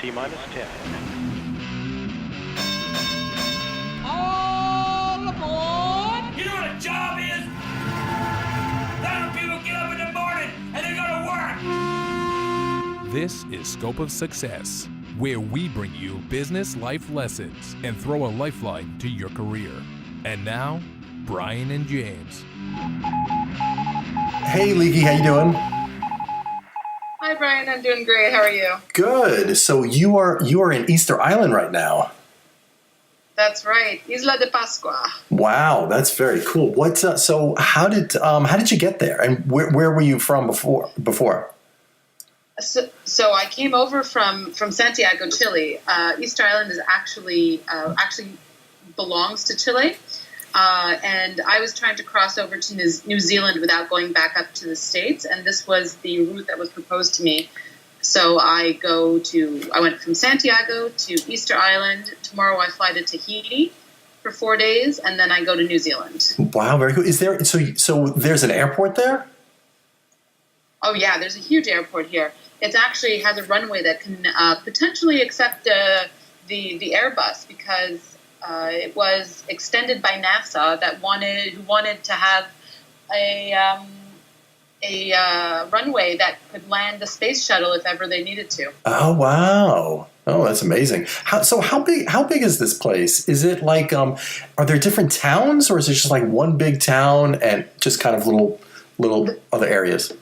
T-minus 10. All aboard! You know what a job is? That people get up in the morning and they go to work. This is Scope of Success, where we bring you business life lessons and throw a lifeline to your career. And now, Brian and James. Hey, Aliki, how you doing? Hi, Brian. I'm doing great. How are you? Good. So you are in Easter Island right now. That's right, Isla de Pascua. Wow, that's very cool. So how did you get there, and where were you from before? So I came over from Santiago, Chile. Easter Island is actually belongs to Chile, and I was trying to cross over to New Zealand without going back up to the States, and this was the route that was proposed to me. So I went from Santiago to Easter Island. Tomorrow I fly to Tahiti for 4 days, and then I go to New Zealand. Wow, very cool. Is there so there's an airport there? Oh yeah, there's a huge airport here. It actually has a runway that can potentially accept the Airbus because it was extended by NASA who wanted to have a runway that could land the space shuttle if ever they needed to. Oh wow! Oh, that's amazing. How big is this place? Is it like are there different towns, or is it just like one big town and just kind of little other areas?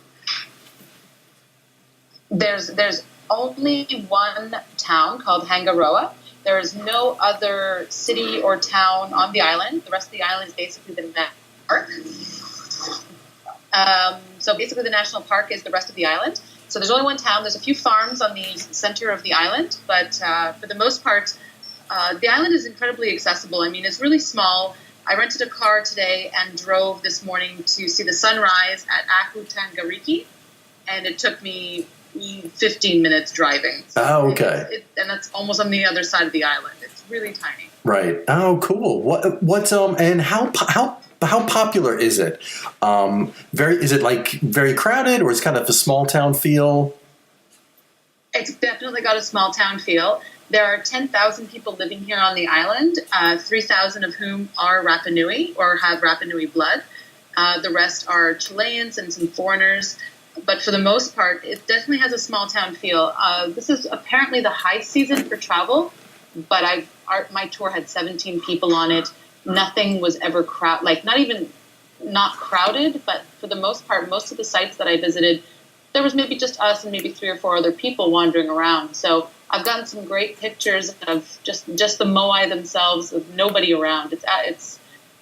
There's only one town called Hangaroa. There is no other city or town on the island. The rest of the island is basically the park. So basically the national park is the rest of the island. So there's only one town. There's a few farms on the center of the island, but for the most part, the island is incredibly accessible. I mean, it's really small. I rented a car today and drove this morning to see the sunrise at Aku Tangariki, and it took me 15 minutes driving. So oh, okay. And that's almost on the other side of the island. It's really tiny. Right. Oh, cool. What and how popular is it? Is it like very crowded, or is it kind of a small town feel? It's definitely got a small town feel. There are 10,000 people living here on the island, 3,000 of whom are Rapa Nui or have Rapa Nui blood. The rest are Chileans and some foreigners. But for the most part, it definitely has a small town feel. This is apparently the high season for travel, but my tour had 17 people on it. Nothing was ever not crowded, but for the most part, most of the sites that I visited, there was maybe just us and maybe 3 or 4 other people wandering around. So I've gotten some great pictures of just the moai themselves with nobody around.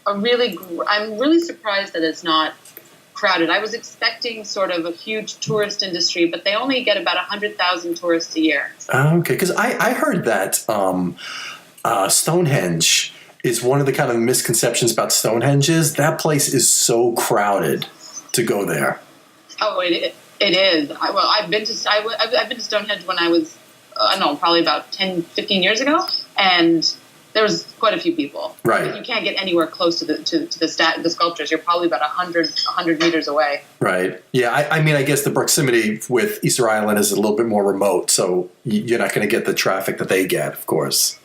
I'm really surprised that it's not crowded. I was expecting sort of a huge tourist industry, but they only get about 100,000 tourists a year. Okay, because I heard that Stonehenge is one of the kind of misconceptions about Stonehenge is that place is so crowded to go there. Oh, it is. I've been to Stonehenge when I was probably about 10, 15 years ago, and there was quite a few people. Right. You can't get anywhere close to the sculptures. You're probably about 100 meters away. Right. Yeah. I mean, I guess the proximity with Easter Island is a little bit more remote, so you're not going to get the traffic that they get, of course.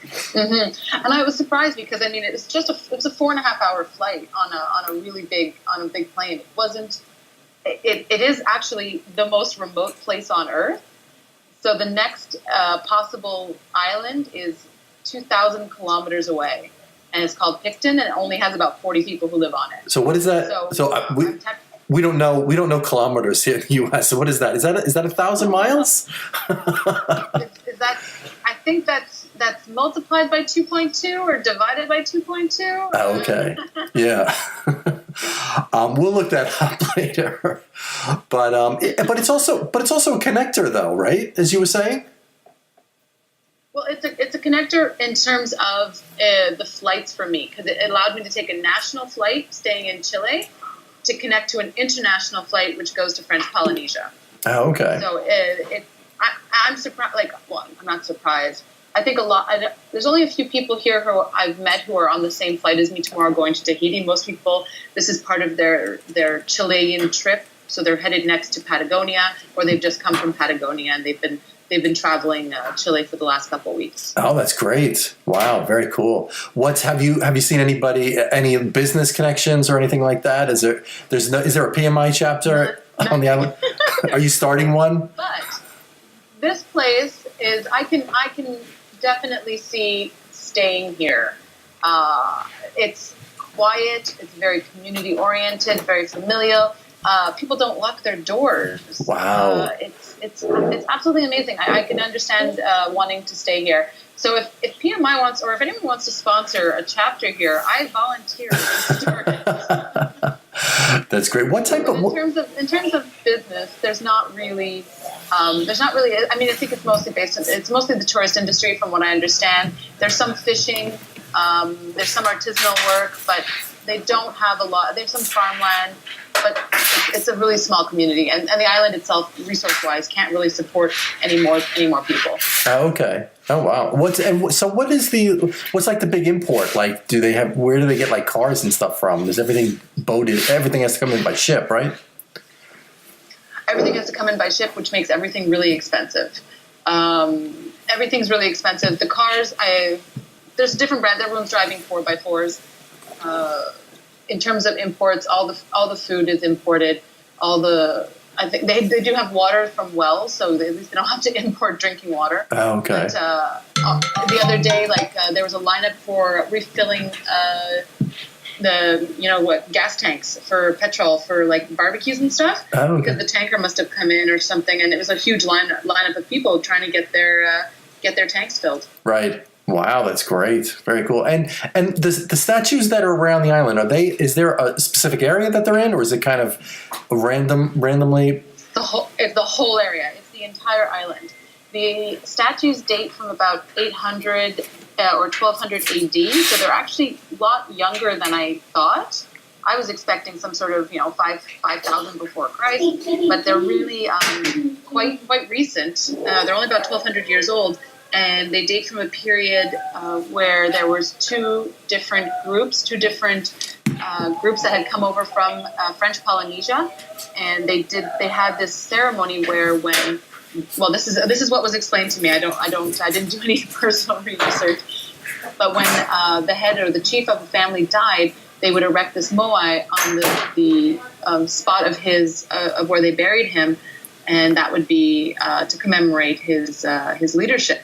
Mm-hmm. And I was surprised because it was a 4.5-hour flight on a big plane. It wasn't. It is actually the most remote place on Earth. So the next possible island is 2,000 kilometers away, and it's called Picton, and it only has about 40 people who live on it. So what is that? We don't know kilometers here in the U.S. So what is that? Is that 1,000 miles? I think that's multiplied by 2.2 or divided by 2.2. Oh, okay. Yeah. We'll look that up later. But it's also a connector, though, right? As you were saying. Well, it's a connector in terms of the flights for me, because it allowed me to take a national flight staying in Chile to connect to an international flight which goes to French Polynesia. Oh, okay. So I'm surprised. I'm not surprised. I think there's only a few people here who I've met who are on the same flight as me tomorrow going to Tahiti. Most people, this is part of their Chilean trip So they're headed next to Patagonia, or they've just come from Patagonia, and they've been traveling Chile for the last couple of weeks. Oh, that's great! Wow, very cool. Have you seen any business connections or anything like that? Is there a PMI chapter on the island? Are you starting one? But this place is I can definitely see staying here. It's quiet. It's very community oriented, very familial. People don't lock their doors. Wow. It's absolutely amazing. I can understand wanting to stay here. So if PMI wants, or if anyone wants to sponsor a chapter here, I volunteer to start it. That's great. What type of in terms of business, there's not really. I mean, I think it's mostly the tourist industry, from what I understand. There's some fishing. There's some artisanal work, but they don't have a lot. There's some farmland, but it's a really small community, and the island itself, resource-wise, can't really support any more people. Oh, okay. Oh, wow. What's like the big import? Like, where do they get like cars and stuff from? Is everything boated? Everything has to come in by ship, right? Everything has to come in by ship, which makes everything really expensive. Everything's really expensive. The cars, there's different brands. Everyone's driving 4x4s. In terms of imports, all the food is imported. I think they do have water from wells, so at least they don't have to import drinking water. Oh, okay. But the other day, there was a lineup for refilling gas tanks for petrol for like barbecues and stuff. Oh, okay. Because the tanker must have come in or something, and it was a huge lineup of people trying to get their tanks filled. Right. Wow, that's great. Very cool. And the statues that are around the island, is there a specific area that they're in, or is it kind of randomly? It's the whole area. It's the entire island. The statues date from about 800 or 1200 AD, so they're actually a lot younger than I thought. I was expecting some sort of 5,000 before Christ, but they're really quite recent. They're only about 1,200 years old. And they date from a period where there was two different groups that had come over from French Polynesia, and they had this ceremony where this is what was explained to me. I didn't do any personal research, but when the head or the chief of the family died, they would erect this moai on the spot of where they buried him, and that would be to commemorate his leadership.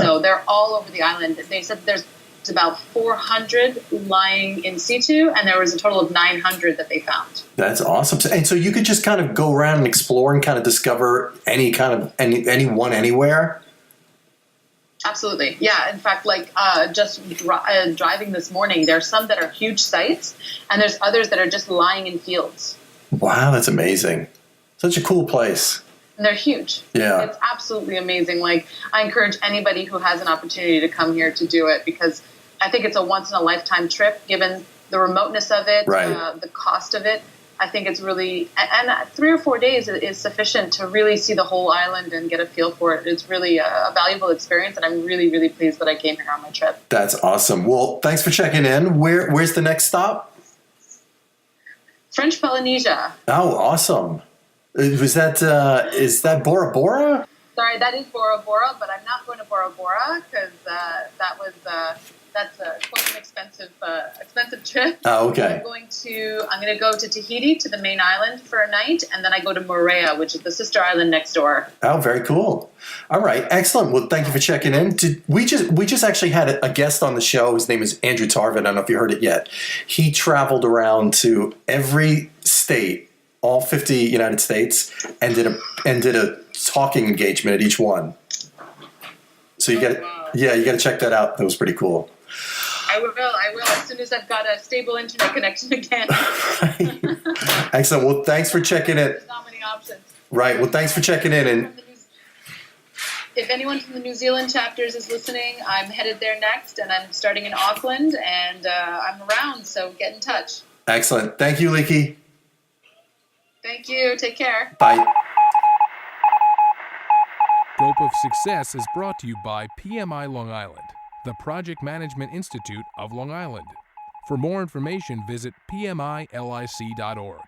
So they're all over the island. They said there's about 400 lying in situ, and there was a total of 900 that they found. That's awesome. And so you could just kind of go around and explore and kind of discover anyone anywhere? Absolutely. Yeah. In fact, just driving this morning, there are some that are huge sites, and there's others that are just lying in fields. Wow, that's amazing. Such a cool place. And they're huge. Yeah. It's absolutely amazing. I encourage anybody who has an opportunity to come here to do it, because I think it's a once-in-a-lifetime trip, given the remoteness of it, right. The cost of it. I think it's really... And 3 or 4 days is sufficient to really see the whole island and get a feel for it. It's really a valuable experience, and I'm really, really pleased that I came here on my trip. That's awesome. Well, thanks for checking in. Where's the next stop? French Polynesia. Oh, awesome. Is that Bora Bora? Sorry, that is Bora Bora, but I'm not going to Bora Bora because that's quite an expensive trip. Oh, okay. I'm going to go to Tahiti, to the main island, for a night, and then I go to Moorea, which is the sister island next door. Oh, very cool. All right, excellent. Well, thank you for checking in. We just actually had a guest on the show. His name is Andrew Tarvin. I don't know if you heard it yet. He traveled around to every state, all 50 United States, and did a talking engagement at each one. So you got to check that out. That was pretty cool. I will as soon as I've got a stable internet connection again. Excellent. Well, thanks for checking in. There's not many options. Right. Well, thanks for checking in. And if anyone from the New Zealand chapters is listening, I'm headed there next, and I'm starting in Auckland, and I'm around. So get in touch. Excellent. Thank you, Aliki. Thank you. Take care. Bye. Scope of Success is brought to you by PMI Long Island, the Project Management Institute of Long Island. For more information, visit pmilic.org.